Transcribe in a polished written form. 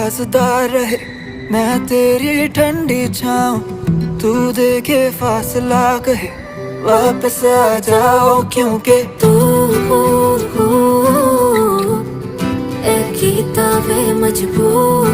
राज़दार रहे, मैं तेरी ठंडी छाँव, तू देखे फासला कहे, वापस आ जाओ क्योंकि तू ए किताबे मजबूर